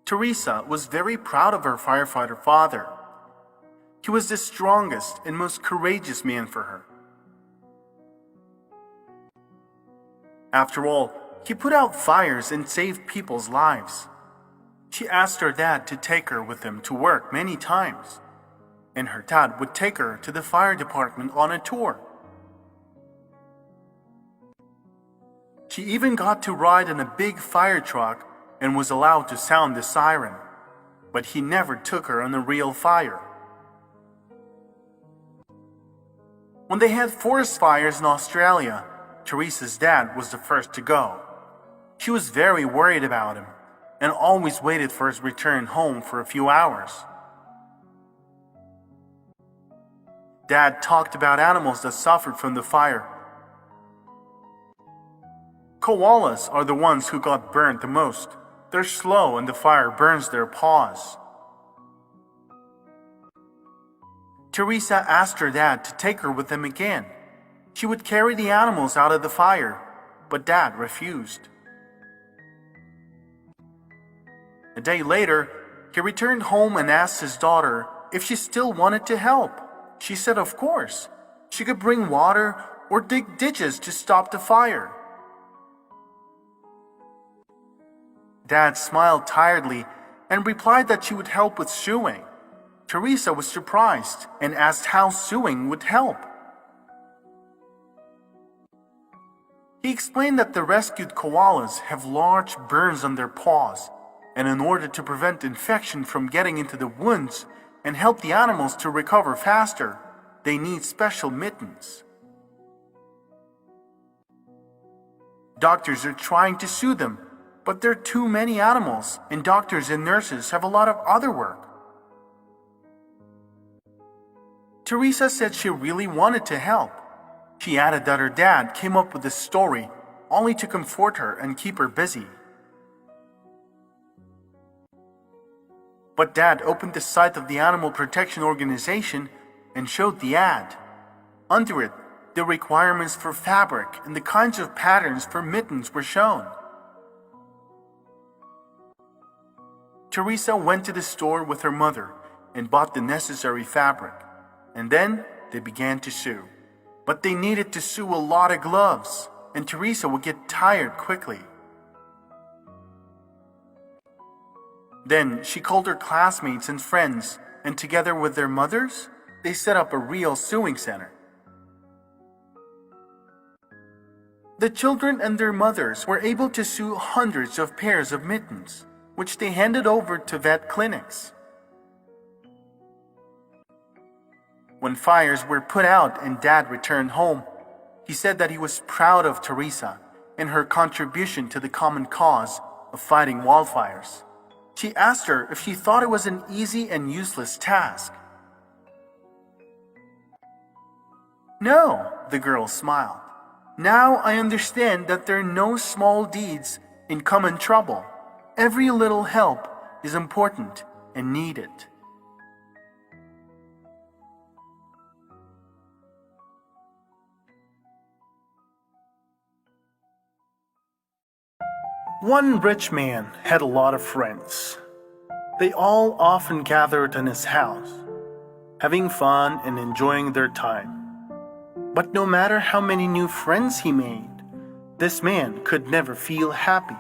Teresa was very proud of her firefighter father. He was the strongest and most courageous man for her. After all, he put out fires and saved people's lives. She asked her dad to take her with him to work many times, and her dad would take her to the fire department on a tour. She even got to ride in a big fire truck and was allowed to sound the siren, but he never took her on a real fire. When they had forest fires in Australia, Teresa's dad was the first to go. She was very worried about him and always waited for his return home for a few hours. Dad talked about animals that suffered from the fire. Koalas are the ones who got burned the most. They're slow and the fire burns their paws. Teresa asked her dad to take her with him again. She would carry the animals out of the fire, but Dad refused. A day later, he returned home and asked his daughter if she still wanted to help. She said of course. She could bring water or dig ditches to stop the fire. Dad smiled tiredly and replied that she would help with sewing. Teresa was surprised and asked how sewing would help. He explained that the rescued koalas have large burns on their paws, and in order to prevent infection from getting into the wounds and help the animals to recover faster, they need special mittens. Doctors are trying to sew them, but there are too many animals, and doctors and nurses have a lot of other work. Teresa said she really wanted to help. She added that her dad came up with this story only to comfort her and keep her busy. But Dad opened the site of the Animal Protection Organization and showed the ad. Under it, the requirements for fabric and the kinds of patterns for mittens were shown. Teresa went to the store with her mother and bought the necessary fabric, and then they began to sew. But they needed to sew a lot of gloves, and Teresa would get tired quickly. Then she called her classmates and friends, and together with their mothers, they set up a real sewing center. The children and their mothers were able to sew hundreds of pairs of mittens, which they handed over to vet clinics. When fires were put out and Dad returned home, he said that he was proud of Teresa and her contribution to the common cause of fighting wildfires. She asked her if she thought it was an easy and useless task. No, the girl smiled. Now I understand that there are no small deeds in common trouble. Every little help is important and needed. One rich man had a lot of friends. They all often gathered in his house, having fun and enjoying their time. But no matter how many new friends he made, this man could never feel happy.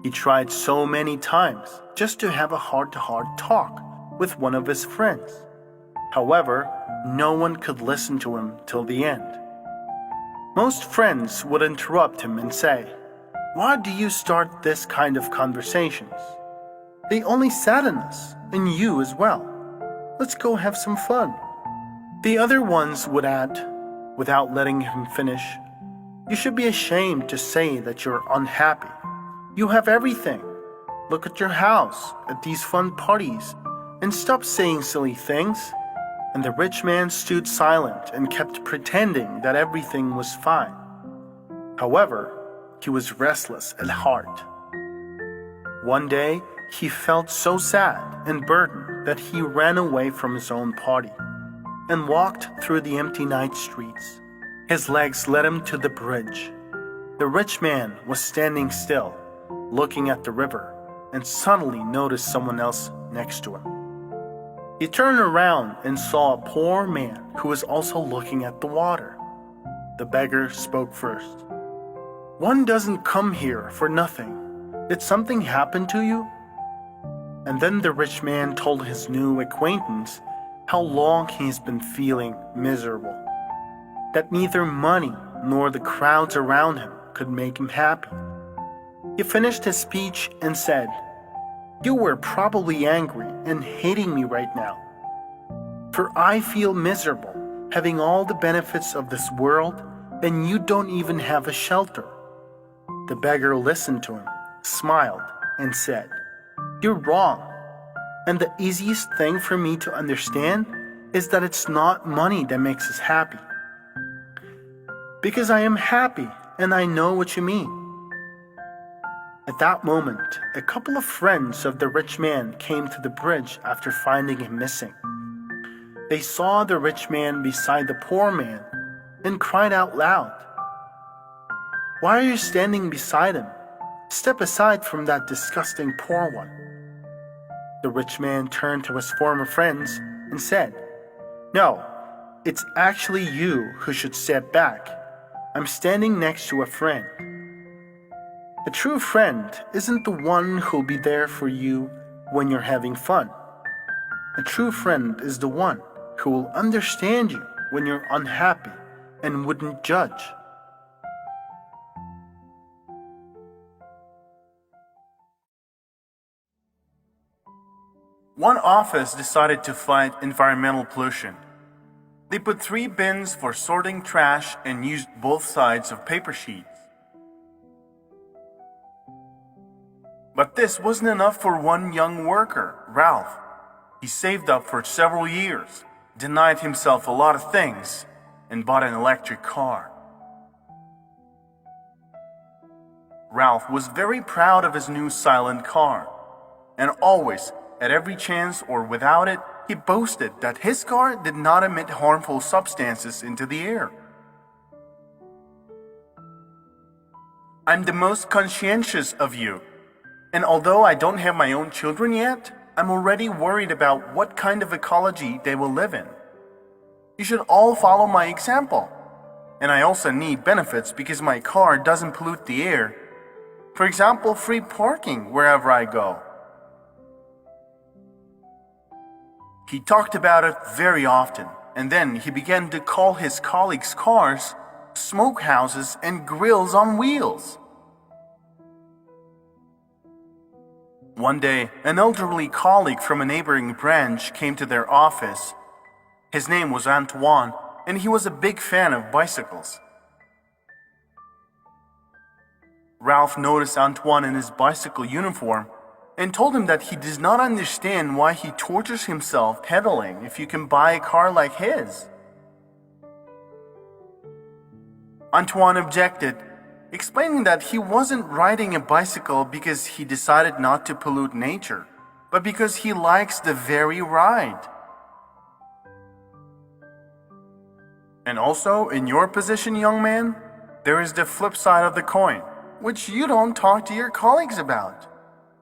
He tried so many times just to have a heart-to-heart talk with one of his friends. However, no one could listen to him till the end. Most friends would interrupt him and say, "Why do you start this kind of conversations? They only sadden us, and you as well. Let's go have some fun." The other ones would add, without letting him finish, "You should be ashamed to say that you're unhappy. You have everything. Look at your house, at these fun parties, and stop saying silly things." And the rich man stood silent and kept pretending that everything was fine. However, he was restless at heart. One day, he felt so sad and burdened that he ran away from his own party and walked through the empty night streets. His legs led him to the bridge. The rich man was standing still, looking at the river, and suddenly noticed someone else next to him. He turned around and saw a poor man who was also looking at the water. The beggar spoke first. "One doesn't come here for nothing. Did something happen to you?" And then the rich man told his new acquaintance how long he's been feeling miserable, that neither money nor the crowds around him could make him happy. He finished his speech and said, "You were probably angry and hating me right now, for I feel miserable having all the benefits of this world and you don't even have a shelter." The beggar listened to him, smiled, and said, "You're wrong. And the easiest thing for me to understand is that it's not money that makes us happy. Because I am happy and I know what you mean." At that moment, a couple of friends of the rich man came to the bridge after finding him missing. They saw the rich man beside the poor man and cried out loud, "Why are you standing beside him? Step aside from that disgusting poor one." The rich man turned to his former friends and said, "No, it's actually you who should step back. I'm standing next to a friend. A true friend isn't the one who'll be there for you when you're having fun. A true friend is the one who will understand you when you're unhappy and wouldn't judge." One office decided to fight environmental pollution. They put 3 bins for sorting trash and used both sides of paper sheets. But this wasn't enough for one young worker, Ralph. He saved up for several years, denied himself a lot of things, and bought an electric car. Ralph was very proud of his new silent car, and always, at every chance or without it, he boasted that his car did not emit harmful substances into the air. "I'm the most conscientious of you, and although I don't have my own children yet, I'm already worried about what kind of ecology they will live in. You should all follow my example. And I also need benefits because my car doesn't pollute the air. For example, free parking wherever I go." He talked about it very often, and then he began to call his colleagues' cars smokehouses and grills on wheels. One day, an elderly colleague from a neighboring branch came to their office. His name was Antoine, and he was a big fan of bicycles. Ralph noticed Antoine in his bicycle uniform and told him that he does not understand why he tortures himself pedaling if you can buy a car like his. Antoine objected, explaining that he wasn't riding a bicycle because he decided not to pollute nature, but because he likes the very ride. "And also, in your position, young man, there is the flip side of the coin, which you don't talk to your colleagues about.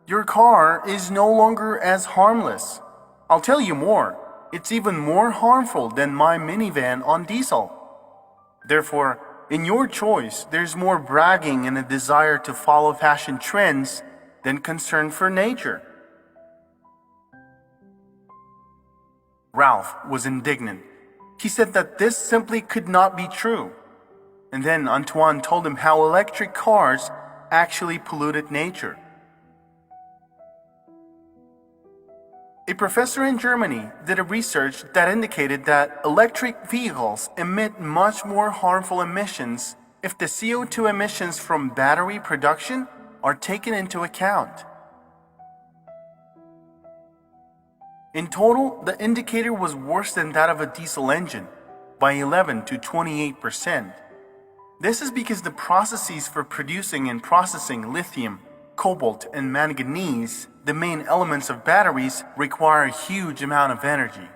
Your car is no longer as harmless. I'll tell you more, it's even more harmful than my minivan on diesel. Therefore, in your choice, there's more bragging and a desire to follow fashion trends than concern for nature." Ralph was indignant. He said that this simply could not be true. And then Antoine told him how electric cars actually polluted nature. A professor in Germany did a research that indicated that electric vehicles emit much more harmful emissions if the CO2 emissions from battery production are taken into account. In total, the indicator was worse than that of a diesel engine by 11 to 28%. This is because the processes for producing and processing lithium, cobalt, and manganese, the main elements of batteries, require a huge amount of energy.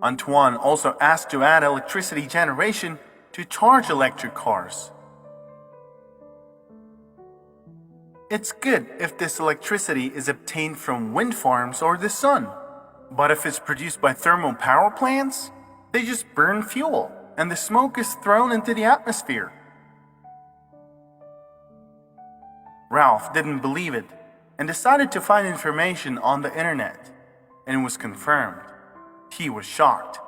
Antoine also asked to add electricity generation to charge electric cars. It's good if this electricity is obtained from wind farms or the sun. But if it's produced by thermal power plants, they just burn fuel and the smoke is thrown into the atmosphere. Ralph didn't believe it and decided to find information on the internet, and it was confirmed. He was shocked.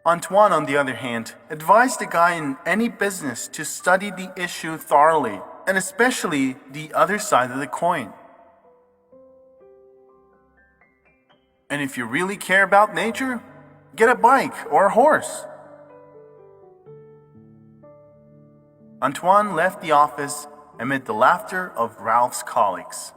Antoine, on the other hand, advised the guy in any business to study the issue thoroughly, and especially the other side of the coin. And if you really care about nature, get a bike or a horse. Antoine left the office amid the laughter of Ralph's colleagues.